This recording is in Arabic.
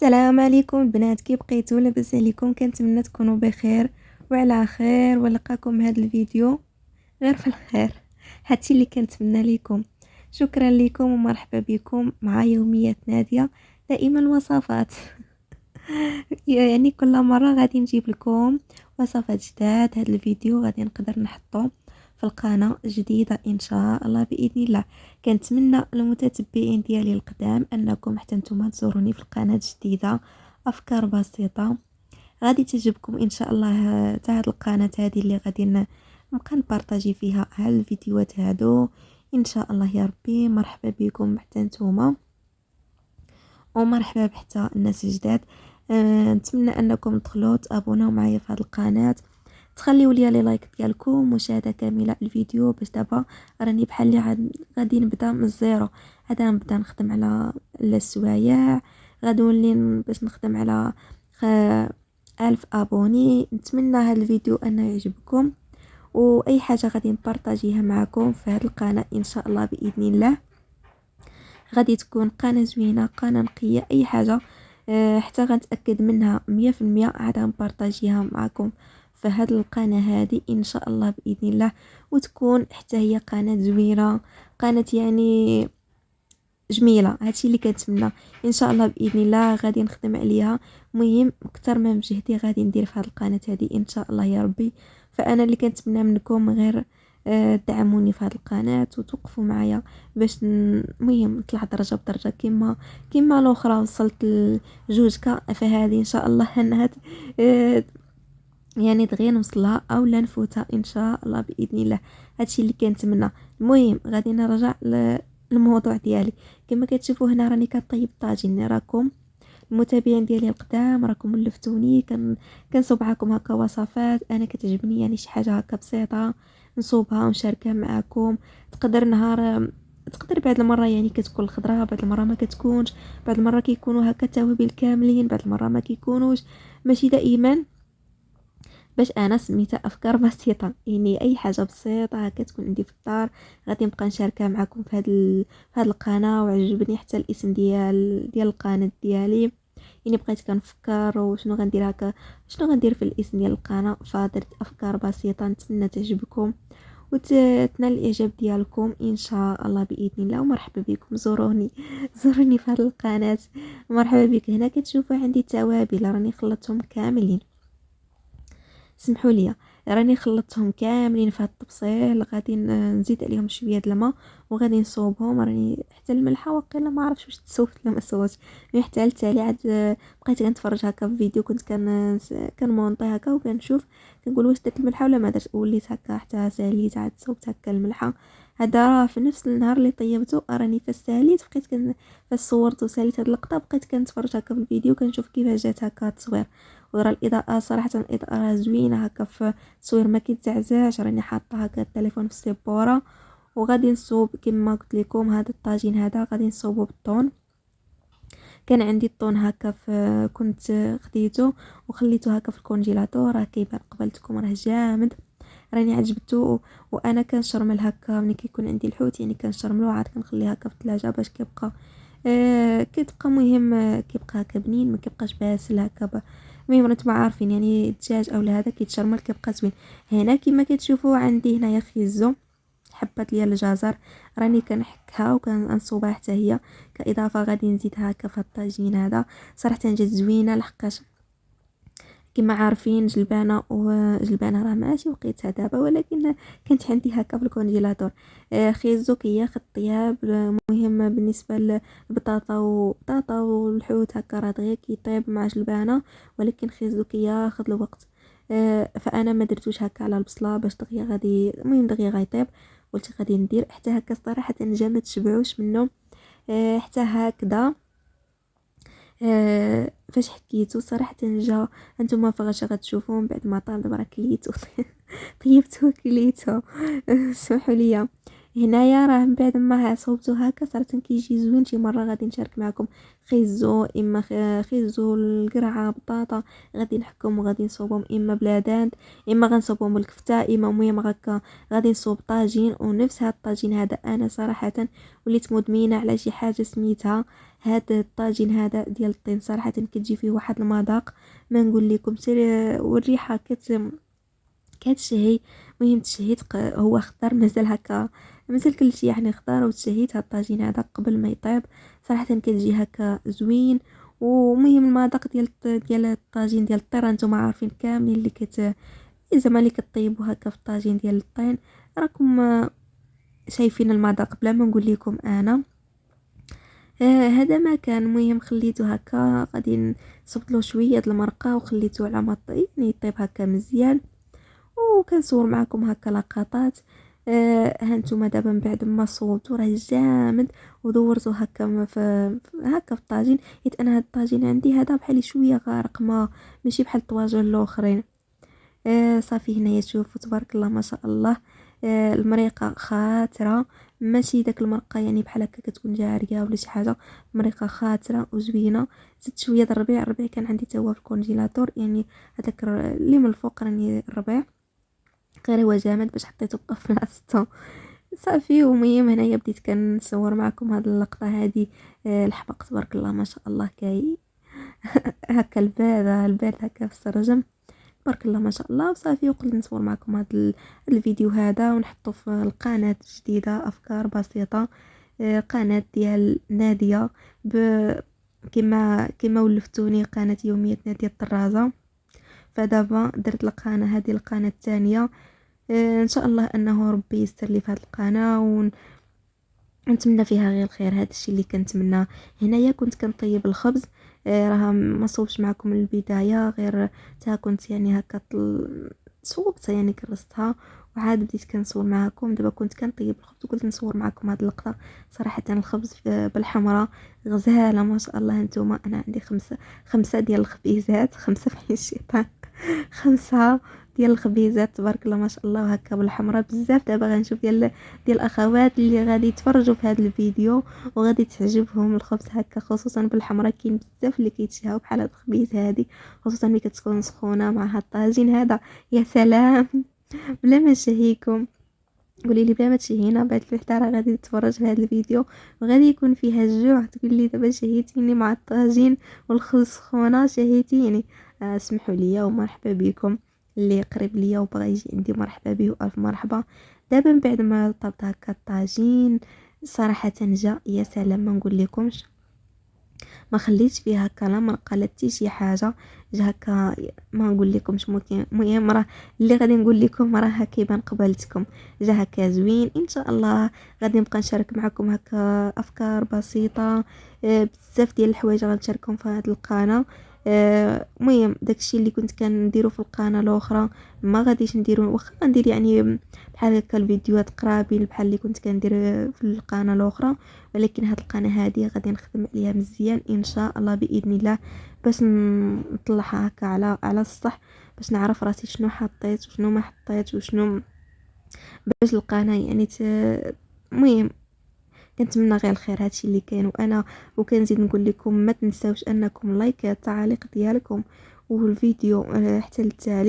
السلام عليكم البنات، كي بقيتوا؟ لاباس عليكم؟ كنتمنى تكونوا بخير وعلى خير، ولقاكم هذا الفيديو غير في الخير. هادشي اللي كنتمنى لكم. شكرا لكم ومرحبا بكم مع يوميات نادية، دائما الوصفات. يعني كل مره غادي نجيب لكم وصفات جداد. هذا الفيديو غادي نقدر نحطه في القناه جديده ان شاء الله باذن الله. كنتمنى المتتبعين ديالي القدام انكم حتى نتوما تزوروني في القناه الجديده افكار بسيطه، غادي تعجبكم ان شاء الله. حتى هاد القناه هذه اللي غادي نبقى نبارطاجي فيها هاد الفيديوهات هادو ان شاء الله يا ربي. مرحبا بكم حتى نتوما، ومرحبا بحتى الناس الجداد. نتمنى انكم تدخلوا تابوناو معايا في هذه القناه، تخليوا لي لايك ديالكم، مشاهده كامله الفيديو، باش دابا راني بحال اللي غادي نبدا من الزيرو. غادي نبدا نخدم على السوايع، غادي نولي باش نخدم على 1000 ابوني. نتمنى هذا الفيديو انه يعجبكم، واي حاجه غادي نبارطاجيها معكم في هذه القناه ان شاء الله باذن الله. غادي تكون قناة زوينة، قناة نقية، اي حاجة حتى غنتاكد منها 100% عاد نبارطاجيها معكم في هذه القناه هذه ان شاء الله باذن الله، وتكون حتى هي قناه زوينه، قناه يعني جميله. هادشي اللي كنتمنى ان شاء الله باذن الله. غادي نخدم عليها، مهم اكثر ما بجهدي غادي ندير في هذه القناه هذه ان شاء الله يا ربي. فانا اللي كنتمنى منكم غير دعموني في هذه القناه وتوقفوا معايا باش المهم نطلع درجه بدرجه كما الاخرى وصلت لجوج فهذه ان شاء الله انها يعني دغيا نوصلها او لا نفوتها ان شاء الله باذن الله. هادشي اللي كنتمنى. المهم غادي نرجع للموضوع ديالي. كما كتشوفوا هنا راني كطيب الطاجين. راكم المتابعين ديالي القدام راكم ولفتوني كنصوب معكم هكا وصفات انا كتعجبني، يعني شي حاجه هكا بسيطه نصوبها ونشاركها معكم. تقدر نهار تقدر بعد المره يعني كتكون الخضره، بعد المره ما كتكونش، بعد المره كيكونوا هكا توابل كاملين، بعد المره ما كيكونوش. ماشي دائما. باش انا سميتها افكار بسيطه، يعني اي حاجه بسيطه هكا تكون عندي في الدار غادي نبقى نشاركها معكم في هذه القناه. وعجبني حتى الاسم ديال القناه ديالي، يعني بقيت كنفكر وشنو غندير هكا، شنو غندير في الاسم ديال القناه، فدرت افكار بسيطه. نتمنى تعجبكم وتنال الاعجاب ديالكم ان شاء الله باذن الله. ومرحبا بكم، زوروني في هذه القناه. مرحبا بك. هنا كتشوفوا عندي توابل راني خلطتهم كاملين، سمحوا لي راني خلطتهم كاملين في هاد الطبسيل. غادي نزيد عليهم شويه د الماء وغادي نصوبهم. راني حتى الملحه واقيلا ما عرفتش واش تصوبت ولا ما صوبتش، مي حتى التالي عاد بقيت كنتفرج هكا في فيديو، كنت كنمونطي هكا وكنشوف كنقول واش درت الملحه ولا ما درت. وليت هكا حتى ساليت عاد صوبت هكا الملحه. هذا راه في نفس النهار اللي طيبته راني فساليت، بقيت فصورت وساليت هاد اللقطه، بقيت كنتفرج هكا في الفيديو كنشوف كيفاش جات هكا التصوير. ورا الاضاءه صراحه الاضاءه راه زوينه هكا في التصوير ما كيتزعزعش. راني حاطه هكا التليفون في السيبوره وغادي نصوب كما قلت لكم هذا الطاجين هذا غادي نصوبه بالطون. كان عندي الطون هكا كنت خديته وخليته هكا في الكونجيلاتور، راه كيبان قبلتكم راه جامد. راني عجبته وانا كنشرمل هكا ملي كيكون عندي الحوت، يعني كنشرملو عاد كنخليه هكا في الثلاجه باش كيبقى كتبقى مهم كيبقى هكا بنين، ما كيبقاش باسل هكا المهم نتوما عارفين يعني الدجاج او هذا كيتشرمل كيبقى زوين. هنا كما كتشوفوا عندي هنايا خيزو، حبات ديال الجزر راني كنحكها وكنصوبها حتى هي كاضافه. غادي نزيدها هكا في الطاجين هذا. صراحه جات زوينه لحقاش كما عارفين جلبانه راه ماشي وقيتها دابا، ولكن كانت عندي هكا في الكونجيلاتور. خيزو كياخد طياب مهم بالنسبه للبطاطا والحوت هكا راه دغيا كيطيب مع جلبانه، ولكن خيزو كياخد الوقت. فانا ما درتوش هكا على البصله باش دغيا غادي المهم دغيا غيطيب. قلت غادي ندير حتى هكا صراحه جا ما تشبعوش منه حتى هكذا. فاش حكيتو صراحه جا انتم فاش غتشوفوا من بعد ما طاب دابا راه كليتو. طيبتو وكليتو. سمحوا لي. هنايا راه من بعد ما صوبتو هكا صراحه كيجي زوين. شي مره غادي نشارك معكم خيزو، اما خيزو القرعه بطاطا غادي نحكم وغادي نصوبهم اما بلاداند، اما غنصوبهم بالكفته، اما المهم هكا غادي نصوب طاجين. ونفس هاد الطاجين هذا انا صراحه وليت مدمنه على شي حاجه سميتها هذا الطاجين هذا ديال الطين صراحه كتجي فيه واحد المذاق ما نقول لكم، والريحه كتشهي. المهم تشهيت هو خضر مازال هكا، مازال كلشي يعني خضر، وتشهيت هاد الطاجين هذا قبل ما يطيب. صراحه كتجي هكا زوين. ومهم المذاق ديال الطاجين ديال الطير نتوما عارفين كاملين اللي زعما اللي كطيبوا هكا في الطاجين ديال الطين راكم شايفين المذاق بلا ما نقول لكم انا. هذا ما كان. المهم خليته هكا، غادي نصبت له شويه د المرقه وخليته على ما يعني يطيب هكا مزيان. وكنصور معكم هكا لقطات. هانتوما دابا من بعد ما صوبتو راه جامد ودورته هكا هكا في الطاجين، حيت انا هاد الطاجين عندي هذا بحال شويه غارق، ماشي بحال الطواجن الاخرين. صافي هنايا شوفوا تبارك الله ما شاء الله. المريقه خاطره، ماشي داك المرقه يعني بحال هكا كتكون جاريه ولا شي حاجه، مريقه خاطره وزوينه. زدت شويه د الربيع كان عندي تا هو في الكونجيلاتور، يعني هذاك اللي من الفوق راني الربيع غير هو جامد باش حطيته بقى في بلاصتو. صافي. ومهم هنايا بديت كنصور معكم هاد اللقطه هادي. الحبق تبارك الله ما شاء الله كاي هكا البال هكا في السرجم تبارك الله ما شاء الله. وصافي وقلت نصور معكم هاد الفيديو هذا ونحطه في القناه جديده افكار بسيطه، قناه ديال ناديه كما ولفتوني قناه يوميات ناديه الطرازه. فدابا درت القناه هذه القناه الثانيه. ان شاء الله انه ربي يستر لي في هذه القناه ونتمنى فيها غير الخير. هذا الشيء اللي كنتمنى. هنايا كنت كنطيب الخبز، راه ما صوبش معكم من البدايه، غير تا كنت يعني هكا صوبتها يعني كرستها وعاد بديت كنصور معكم. دابا كنت كنطيب الخبز وقلت نصور معكم هذه اللقطه. صراحه الخبز بالحمراء غزاله ما شاء الله. انتم انا عندي خمسه ديال الخبيزات، خمسه في الشيطان، خمسه ديال الخبيزات تبارك الله ما شاء الله. وهكا بالحمراء بزاف. دابا غنشوف ديال الاخوات اللي غادي يتفرجوا في هذا الفيديو وغادي تعجبهم الخبز هكا، خصوصا بالحمراء. كاين بزاف اللي كيتشهاو بحال هاد الخبيز هادي، خصوصا ملي كتكون سخونه مع هاد الطاجين هذا. يا سلام بلا ما نشهيكم. قولي لي بلا ما تشهينا بعد الوحده راه غادي تتفرج في هذا الفيديو وغادي يكون فيها الجوع، تقول لي دابا شهيتيني مع الطاجين والخبز سخونه شهيتيني. اسمحوا لي ومرحبا بكم. اللي قريب ليا وبغى يجي عندي مرحبا به والف مرحبا. دابا من بعد ما طبت هكا الطاجين صراحه جا يا سلام ما نقول لكمش. ما خليتش فيها هكا لا مرقه لا حتى شي حاجه، جا هكا ما نقول لكمش. المهم راه اللي غادي نقول لكم راه كيبان قبلتكم. جا هكا زوين. ان شاء الله غادي نبقى نشارك معكم هكا افكار بسيطه. بزاف ديال الحوايج غنشاركهم في هذه القناه. المهم داكشي اللي كنت كنديرو في القناه الاخرى ما غاديش نديرو، واخا ندير يعني بحال هكا الفيديوهات قرابين بحال اللي كنت كندير في القناه الاخرى، ولكن هاد القناه هذه غادي نخدم عليها مزيان ان شاء الله باذن الله، باش نطلعها هكا على السطح، باش نعرف راسي شنو حطيت وشنو ما حطيت وشنو، باش القناه يعني المهم كنتمنى غير الخير. هادشي اللي كاين. وانا وكنزيد نقول لكم ما تنساوش انكم لايك التعليق ديالكم والفيديو حتى للتالي.